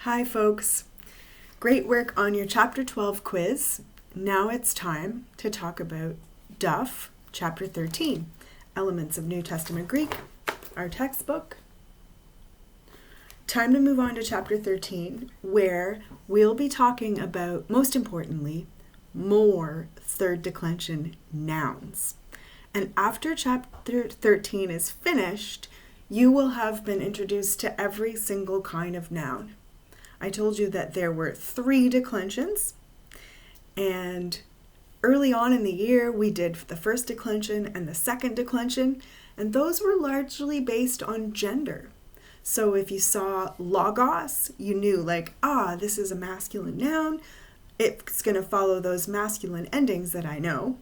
Hi folks, great work on your chapter 12 quiz. Now it's time to talk about Duff, chapter 13, Elements of New Testament Greek, our textbook. Time to move on to chapter 13, where we'll be talking about, most importantly, more third declension nouns. And after chapter 13 is finished, you will have been introduced to every single kind of noun. I told you that there were 3 declensions, and early on in the year we did the first declension and the second declension, and those were largely based on gender. So if you saw logos, you knew this is a masculine noun, it's going to follow those masculine endings that I know.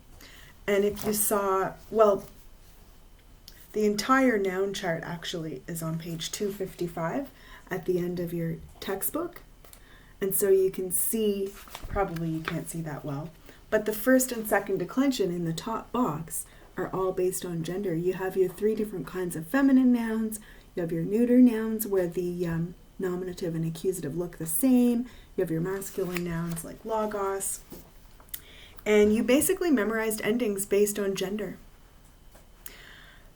And if you saw, the entire noun chart actually is on page 255 at the end of your textbook. And so you can see, probably you can't see that well, but the first and second declension in the top box are all based on gender. You have your 3 different kinds of feminine nouns. You have your neuter nouns where the nominative and accusative look the same. You have your masculine nouns like logos. And you basically memorized endings based on gender.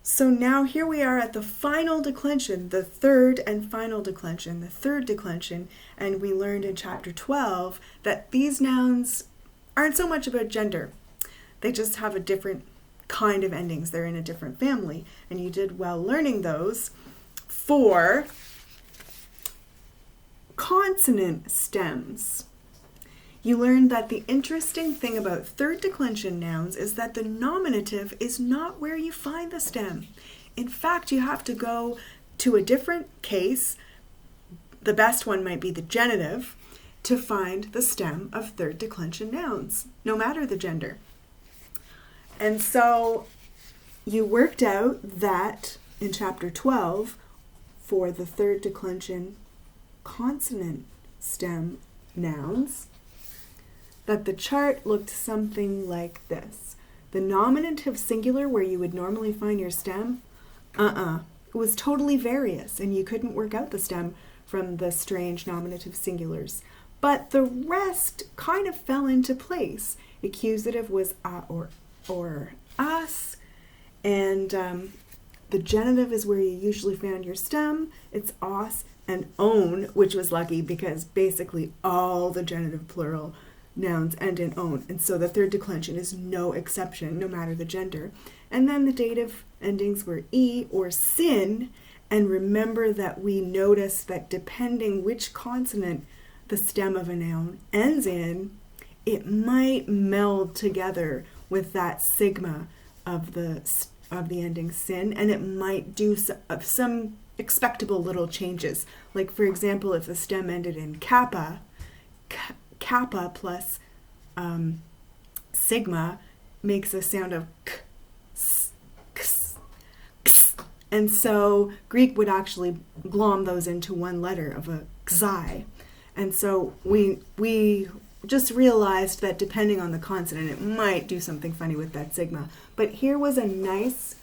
So now here we are at the final declension, the third and final declension, the third declension, and we learned in chapter 12 that these nouns aren't so much about gender. They just have a different kind of endings. They're in a different family, and you did well learning those. For consonant stems, you learned that the interesting thing about third declension nouns is that the nominative is not where you find the stem. In fact, you have to go to a different case, the best one might be the genitive, to find the stem of third declension nouns, no matter the gender. And so you worked out that in chapter 12, for the third declension consonant stem nouns, that the chart looked something like this. The nominative singular, where you would normally find your stem, it was totally various, and you couldn't work out the stem from the strange nominative singulars. But the rest kind of fell into place. Accusative was a or as, and the genitive is where you usually found your stem. It's os and own, which was lucky because basically all the genitive plural nouns end in own, and so the third declension is no exception, no matter the gender. And then the dative endings were e or sin, and remember that we noticed that depending which consonant the stem of a noun ends in, it might meld together with that sigma of the ending sin, and it might do some expectable little changes. Like, for example, if the stem ended in kappa plus sigma makes a sound of k, s, ks, ks. And so Greek would actually glom those into one letter of a xi. And so we just realized that depending on the consonant, it might do something funny with that sigma. But here was a nice,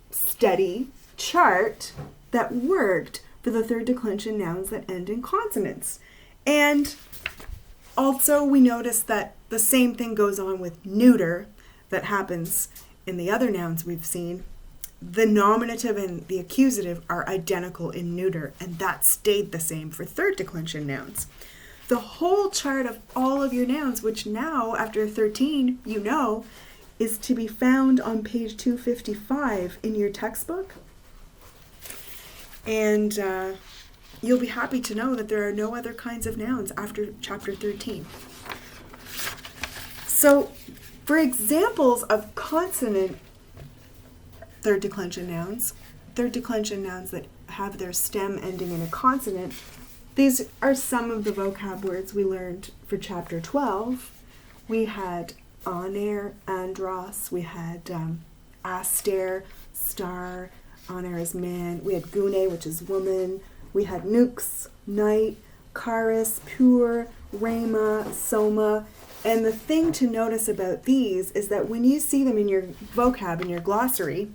steady chart that worked for the third declension nouns that end in consonants. And also, we noticed that the same thing goes on with neuter that happens in the other nouns we've seen. The nominative and the accusative are identical in neuter, and that stayed the same for third declension nouns. The whole chart of all of your nouns, which now, after 13, you know, is to be found on page 255 in your textbook. And you'll be happy to know that there are no other kinds of nouns after chapter 13. So, for examples of consonant third declension nouns that have their stem ending in a consonant, these are some of the vocab words we learned for chapter 12. We had aner, andros, we had aster, star, aner is man, we had gune, which is woman, we had nux, night, charis, pure, rhema, soma. And the thing to notice about these is that when you see them in your vocab, in your glossary,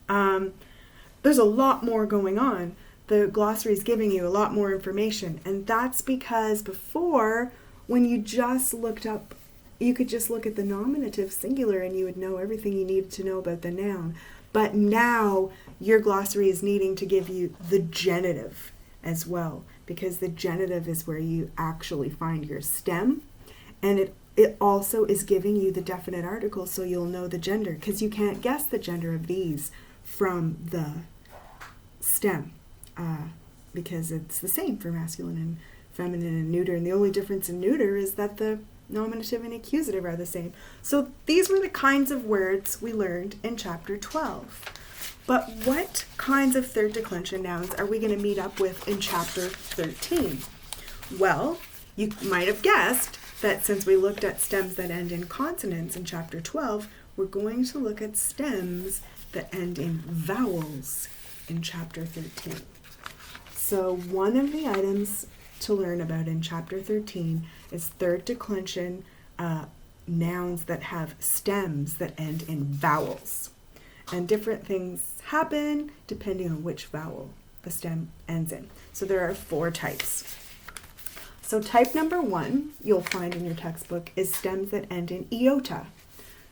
there's a lot more going on the glossary is giving you a lot more information. And that's because before, when you just looked up, you could just look at the nominative singular and you would know everything you needed to know about the noun. But now your glossary is needing to give you the genitive as well, because the genitive is where you actually find your stem, and it also is giving you the definite article, so you'll know the gender, because you can't guess the gender of these from the stem, because it's the same for masculine and feminine and neuter, and the only difference in neuter is that the nominative and accusative are the same. So these were the kinds of words we learned in chapter 12. But what kinds of third declension nouns are we going to meet up with in chapter 13? Well, you might have guessed that since we looked at stems that end in consonants in chapter 12, we're going to look at stems that end in vowels in chapter 13. So one of the items to learn about in chapter 13 is third declension nouns that have stems that end in vowels. And different things happen depending on which vowel the stem ends in. So there are 4 types. So type number 1 you'll find in your textbook is stems that end in iota.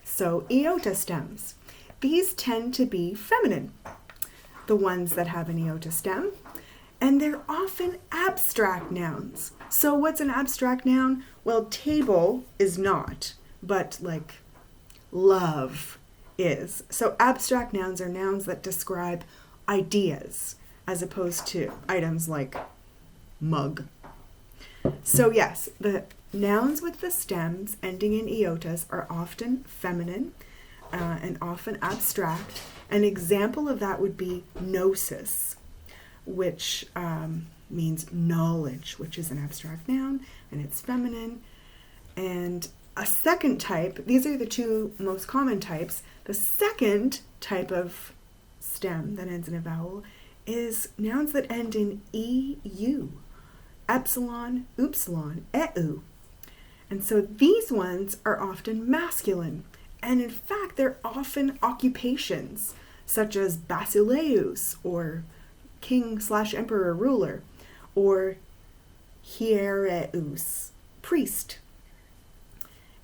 So iota stems. These tend to be feminine, the ones that have an iota stem. And they're often abstract nouns. So what's an abstract noun? Well, table is not, but like love is. So abstract nouns are nouns that describe ideas as opposed to items like mug. So yes, the nouns with the stems ending in iotas are often feminine and often abstract. An example of that would be gnosis, which means knowledge, which is an abstract noun, and it's feminine. And a second type, these are the 2 most common types. The second type of stem that ends in a vowel is nouns that end in EU, epsilon, upsilon, eu. And so these ones are often masculine, and in fact they're often occupations, such as basileus, or king/emperor ruler, or hiereus, priest.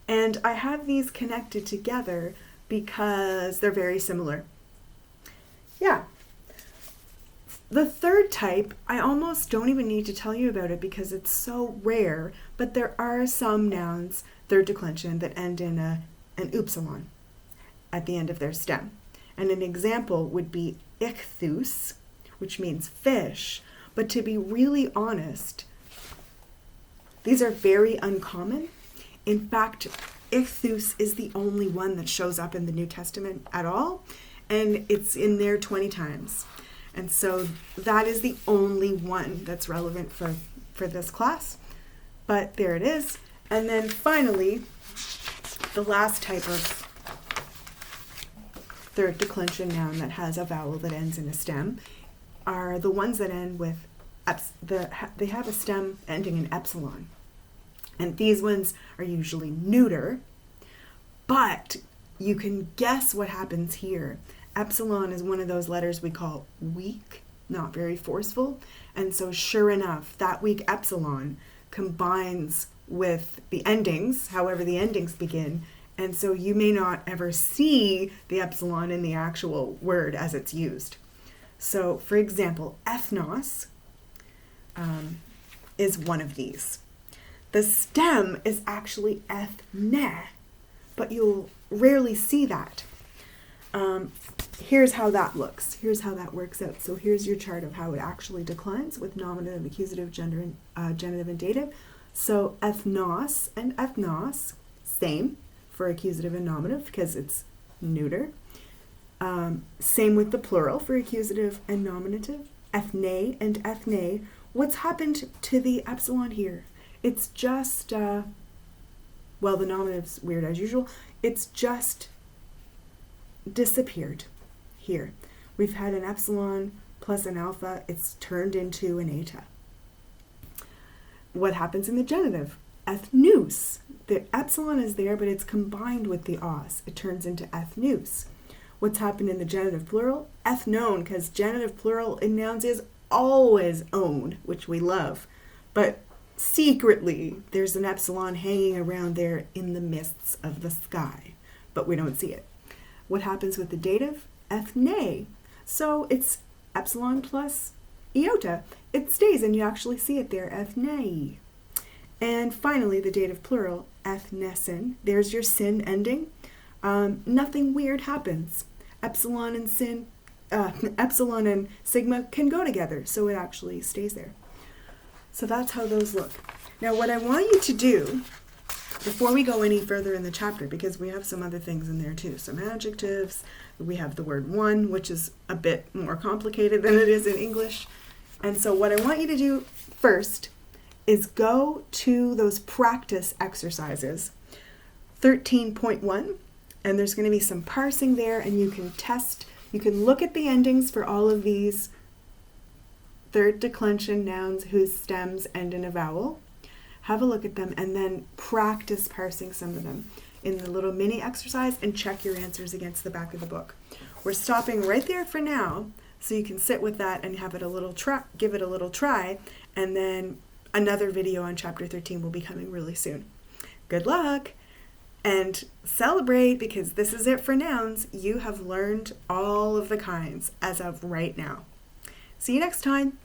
And I have these connected together because they're very similar. Yeah. The third type, I almost don't even need to tell you about it because it's so rare, but there are some nouns, third declension, that end in an upsilon at the end of their stem. And an example would be ichthus, which means fish. But to be really honest, these are very uncommon. In fact, ichthus is the only one that shows up in the New Testament at all, and it's in there 20 times. And so that is the only one that's relevant for this class. But there it is. And then finally, the last type of third declension noun that has a vowel that ends in a stem are the ones that end with, they have a stem ending in epsilon. And these ones are usually neuter, but you can guess what happens here. Epsilon is one of those letters we call weak, not very forceful. And so sure enough, that weak epsilon combines with the endings, however the endings begin. And so you may not ever see the epsilon in the actual word as it's used. So for example, ethnos is one of these. The stem is actually ethne, but you'll rarely see that. Here's how that looks. Here's how that works out. So here's your chart of how it actually declines with nominative, accusative, genitive, and dative. So ethnos and ethnos, same for accusative and nominative because it's neuter. Same with the plural for accusative and nominative. Ethne and ethne. What's happened to the epsilon here? It's just, well, the nominative's weird as usual. It's just disappeared here. We've had an epsilon plus an alpha. It's turned into an eta. What happens in the genitive? Ethnus. The epsilon is there, but it's combined with the os. It turns into ethnus. What's happened in the genitive plural? Ethnon, because genitive plural in nouns is always own, which we love, but secretly there's an epsilon hanging around there in the mists of the sky, but we don't see it. What happens with the dative? Ethne. So it's epsilon plus iota. It stays and you actually see it there, ethne. And finally, the dative plural, ethnesin. There's your sin ending. Nothing weird happens. Epsilon and sigma can go together, so it actually stays there. So that's how those look. Now what I want you to do, before we go any further in the chapter, because we have some other things in there too, some adjectives, we have the word one, which is a bit more complicated than it is in English. And so what I want you to do first is go to those practice exercises, 13.1, and there's going to be some parsing there, and you can look at the endings for all of these third declension nouns whose stems end in a vowel. Have a look at them and then practice parsing some of them in the little mini exercise and check your answers against the back of the book. We're stopping right there for now, so you can sit with that and have it give it a little try, and then another video on chapter 13 will be coming really soon. Good luck and celebrate, because this is it for nouns. You have learned all of the kinds as of right now. See you next time.